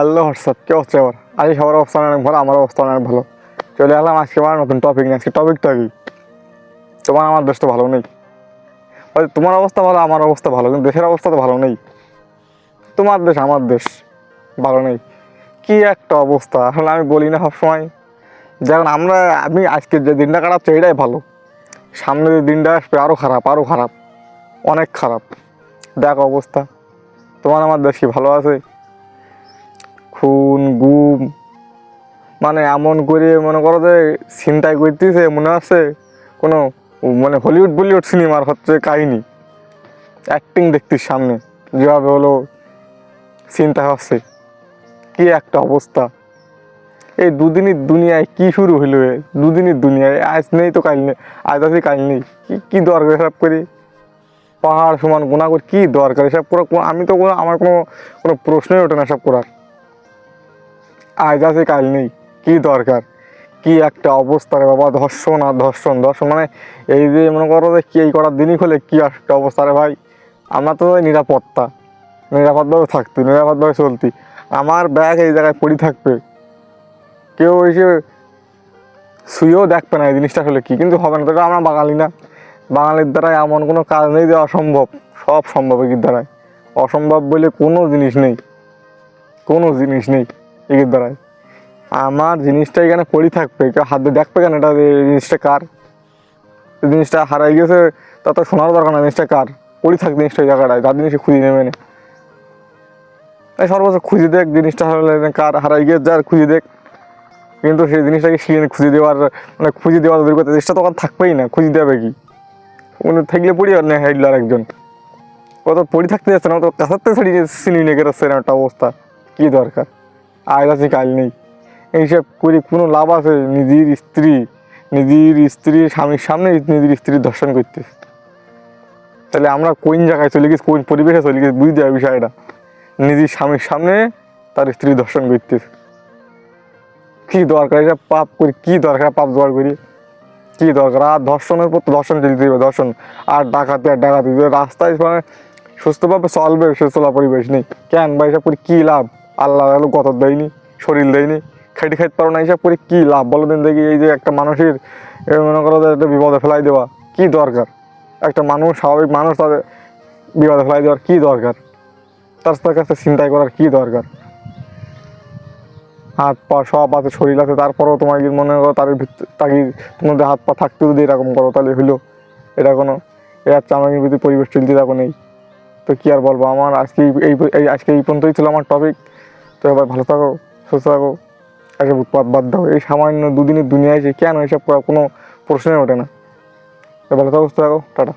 Hello WhatsApp, কে হচ্ছে আবার? আজকে সবার অবস্থা অনেক ভালো, আমার অবস্থা অনেক ভালো। চলে এলাম আজকে আমার নতুন টপিক নিয়ে। আজকে টপিকটা কি? তোমার আমার দেশ তো ভালো নেই। তোমার অবস্থা ভালো, আমার অবস্থা ভালো, কিন্তু দেশের অবস্থা তো ভালো নেই। তোমার দেশ আমার দেশ ভালো নেই, কি একটা অবস্থা। আসলে আমি বলি না সবসময়, যেমন আমি আজকে যে দিনটা কাটাচ্ছি এটাই ভালো, সামনে যে দিনটা আসবে আরও খারাপ, আরও খারাপ, অনেক খারাপ। দেখ অবস্থা, তোমার আমার দেশ কি ভালো আছে? খুন গুম, মানে এমন করে মনে করো যে ছিনতাই করতেছে, মনে হচ্ছে কোনো হলিউড বলিউড সিনেমার হচ্ছে কাহিনী, অ্যাক্টিং দেখতিস সামনে যেভাবে হলো চিন্তা হচ্ছে। কি একটা অবস্থা! এই দুদিনের দুনিয়ায় কি শুরু হইল? দুদিনের দুনিয়ায় আজ নেই তো কাল নেই, আজ আছে কাল নেই। কি দরকার এসব করে? পাহাড় সমান গোনা করে কি দরকার এসব করা? আমি তো আমার কোনো কোনো প্রশ্নই ওঠে না সব করার। আজ আছে কাল নেই, কি দরকার? কি একটা অবস্থা রে বাবা! ধর্ষণ আর ধর্ষণ, ধর্ষণ মানে এই যে মনে করো যে কি এই করার দিনই হলে কি একটা অবস্থা রে ভাই! আমরা তো নিরাপদভাবে থাকতি, নিরাপদভাবে চলতি। আমার ব্যাগ এই জায়গায় পড়ে থাকবে, কেউ এসে শুয়েও দেখবে না এই জিনিসটা আসলে কি। কিন্তু হবে না, তো আমরা বাঙালি না? বাঙালির দ্বারাই এমন কোনো কাজ নেই যে অসম্ভব, সব সম্ভব এর দ্বারাই। অসম্ভব বলে কোনো জিনিস নেই, কোনো জিনিস নেই এর দ্বারাই। আমার জিনিসটা এখানে পড়ে থাকবে, কেউ হাত দিয়ে দেখবে কেন এটা এই জিনিসটা কার? জিনিসটা হারাই গেছে, তা তো শোনার দরকার না জিনিসটা কার। পড়ে থাক জিনিসটা ওই জায়গাটায়, যার জিনিস খুঁজে নেবে না। তাই সর্বোচ্চ খুঁজে দেখ জিনিসটা কার হারাই গিয়ে, যার খুঁজে দেখ। কিন্তু সেই জিনিসটাকে খুঁজে দেওয়ার খুঁজে দেওয়ার দূর করতে চেষ্টা তো থাকবেই না, খুঁজে দেবে কি? থাকলে পড়ি আর না হাইডল আর একজন কত পড়ে থাকতে যাচ্ছে না, তো কাছাতে ছাড়িয়ে চিনি নিয়ে গেছে একটা অবস্থা। কি দরকার? আজ আছে কাল নেই, এইসব করে কোনো লাভ আছে? নিজের স্ত্রী স্বামীর সামনে নিজের স্ত্রীর ধর্ষণ করতেছে। তাহলে আমরা কোন জায়গায় চলে গেছি, কোন পরিবেশে চলে গেছি বুঝতে হবে বিষয়টা। নিজের স্বামীর সামনে তার স্ত্রী ধর্ষণ করতেছে, কি দরকার এসব পাপ করি? কি দরকার পাপ জোগাড় করি? কি দরকার? আর ধর্ষণের পর তো ধর্ষণ চলতে হবে, ধর্ষণ আর ডাকাতি আর ডাকাতি। রাস্তায় সুস্থভাবে চলবে, সে চলা পরিবেশ নেই কেন বা এসব করে কি লাভ? আল্লাহ গত দেয়নি, শরীর দেয়নি, খাইতে খাইতে পারো না, এইসব করে কি লাভ বলো দিন দেখি? এই যে একটা মানুষের মনে করো যে একটা বিপদে ফেলাই দেওয়া, কি দরকার? একটা মানুষ, স্বাভাবিক মানুষ, তাদের বিপদে ফেলাই দেওয়ার কি দরকার? তার কাছে চিন্তাই করার কি দরকার? হাত পা সব আছে, শরীর আছে, তারপরেও তোমার মনে করো তার তাকে তোমাদের হাত পা থাকতে যদি এরকম করো তাহলে হইলো এটা কোনো চামাকির প্রতি পরিবেশ চলতে থাকো নেই। তো কি আর বলবো, আমার আজকে এই পর্যন্তই ছিল আমার টপিক। তো এবার ভালো থাকো, সুস্থ থাকো, এসব উৎপাত বাদ দাও। এই সামান্য দুদিনের দুনিয়ায় যে কেন এসব করা কোনো প্রশ্নই ওঠে না। তো ভালো থাকো, সুস্থ থাকো, টাটা।